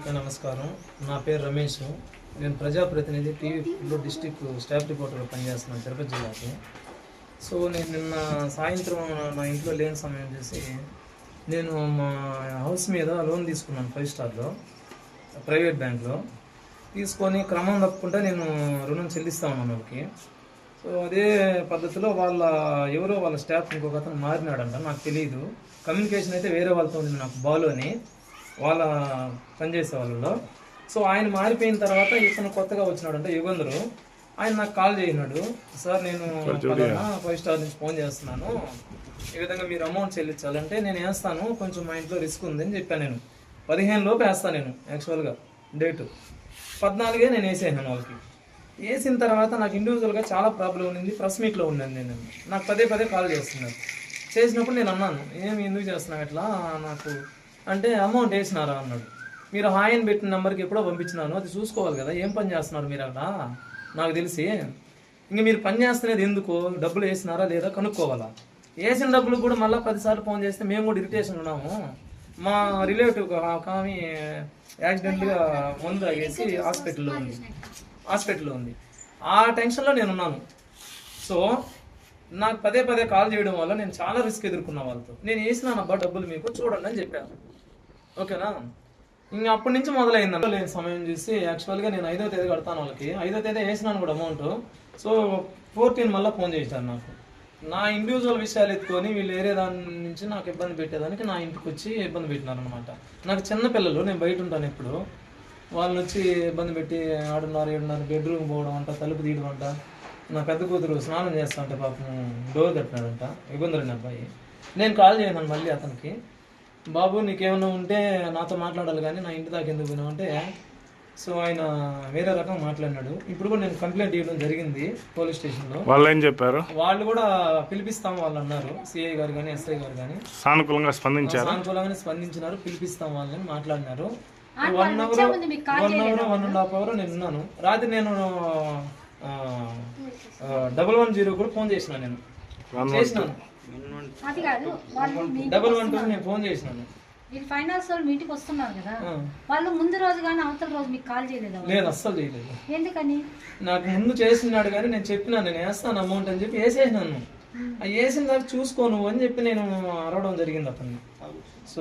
నమస్కారం. నా పేరు రమేష్. నేను ప్రజాప్రతినిధి టీవీలో డిస్ట్రిక్ట్ స్టాఫ్ రిపోర్టర్గా పనిచేస్తున్నాను తిరుపతి జిల్లాకి. సో నేను నిన్న సాయంత్రం నా ఇంట్లో లేని సమయం చేసి నేను మా హౌస్ మీద లోన్ తీసుకున్నాను 5 స్టార్లో ప్రైవేట్ బ్యాంక్లో. తీసుకొని క్రమం తప్పకుండా నేను రుణం చెల్లిస్తా ఉన్నాను వాళ్ళకి. సో అదే పద్ధతిలో ఎవరో వాళ్ళ స్టాఫ్ ఇంకొక అతను మారినాడంట, నాకు తెలియదు. కమ్యూనికేషన్ అయితే వేరే వాళ్ళతో ఉంది, నాకు బాలు అని వాళ్ళ పనిచేసే వాళ్ళలో. సో ఆయన మారిపోయిన తర్వాత ఇతను కొత్తగా వచ్చినాడంట యుగంధరు. ఆయన నాకు కాల్ చేసినాడు, సార్ నేను 5 స్టార్ నుంచి ఫోన్ చేస్తున్నాను, ఈ విధంగా మీరు అమౌంట్ చెల్లించాలంటే నేను వేస్తాను, కొంచెం మా ఇంట్లో రిస్క్ ఉందని చెప్పాను. నేను 15 లోపు వేస్తాను. నేను యాక్చువల్గా డేటు 14 నేను వేసేసాను వాళ్ళకి. వేసిన తర్వాత నాకు ఇండివిజువల్గా చాలా ప్రాబ్లం ఉంది, ప్రెస్ మీట్లో ఉన్నాను నేను. నాకు పదే కాల్ చేస్తున్నారు. చేసినప్పుడు నేను అన్నాను, ఎందుకు చేస్తున్నావు ఇట్లా నాకు అంటే, అమౌంట్ వేసినారా అన్నాడు. మీరు హాయ్ అని పెట్టిన నెంబర్కి ఎప్పుడో పంపించినాను, అది చూసుకోవాలి కదా, ఏం పని చేస్తున్నారు మీరు అక్కడ నాకు తెలిసి. ఇంక మీరు పని చేస్తున్నది ఎందుకు, డబ్బులు వేసినారా లేదా కనుక్కోవాలా. వేసిన డబ్బులు కూడా మళ్ళీ 10 సార్లు ఫోన్ చేస్తే మేము కూడా ఇరిటేషన్ ఉన్నాము. మా రిలేటివ్ ఒక ఆమె యాక్సిడెంట్గా మందు తాగేసి హాస్పిటల్లో ఉంది. ఆ టెన్షన్లో నేను ఉన్నాను. సో నాకు పదే కాల్ చేయడం వల్ల నేను చాలా రిస్క్ ఎదుర్కొన్న వాళ్ళతో. నేను వేసినాను అబ్బా డబ్బులు మీకు చూడండి అని చెప్పాను, ఓకేనా. ఇంకా అప్పటి నుంచి మొదలైంది లేని సమయం చూసి యాక్చువల్గా నేను 5వ తేదీ కడతాను వాళ్ళకి. 5వ తేదీ వేసినాను కూడా అమౌంట్. సో 14 మళ్ళీ ఫోన్ చేశాను నాకు. నా ఇండివిజువల్ విషయాలు ఎత్తుకొని వీళ్ళు వేరే దాని నుంచి నాకు ఇబ్బంది పెట్టేదానికి నా ఇంటికి వచ్చి ఇబ్బంది పెట్టినారు అనమాట. నాకు చిన్న పిల్లలు, నేను బయట ఉంటాను ఎప్పుడు, వాళ్ళని వచ్చి ఇబ్బంది పెట్టి 6:30 బెడ్రూమ్ పోవడం అంట, తలుపు తీయడం అంట. నా పెద్ద కూతురు స్నానం చేస్తా అంటే పాపం డోర్ కట్టినాడంట యుగంధరుని అబ్బాయి. నేను కాల్ చేయను మళ్ళీ అతనికి, బాబు నీకేమైనా ఉంటే నాతో మాట్లాడాలి కానీ నా ఇంటి దాకా ఎందుకు పోయినావు అంటే, సో ఆయన వేరే రకం మాట్లాడినాడు. ఇప్పుడు కూడా నేను కంప్లైంట్ ఇవ్వడం జరిగింది పోలీస్ స్టేషన్లో. వాళ్ళు ఏం చెప్పారు? వాళ్ళు కూడా పిలిపిస్తాం వాళ్ళు అన్నారు, సిఐ గారు కానీ ఎస్ఐ గారు కానీ సానుకూలంగానే స్పందించినారు. పిలిపిస్తాం వాళ్ళని మాట్లాడినారు. 1 అవర్ 1.5 అవర్ నేను ఉన్నాను. రాత్రి నేను 110 కూడా ఫోన్ చేసినాను. నేను చేసినాను 112 నేను ఫోన్ చేసినాను. మీరు ఫైనాన్స్ వాళ్ళు మీటింగ్ వస్తున్నారు కదా, వాళ్ళు ముందు రోజు కానీ అవతల రోజు మీకు కాల్ చేయలేదు? లేదు, అస్సలు చేయలేదు. ఎందుకని? నాకు ముందు చేసినాడు కానీ నేను చెప్పినా నేను వేస్తాను అమౌంట్ అని చెప్పి వేసేసినాను. వేసిన దాకా చూసుకోను అని చెప్పి నేను అరవడం జరిగింది అతన్ని. సో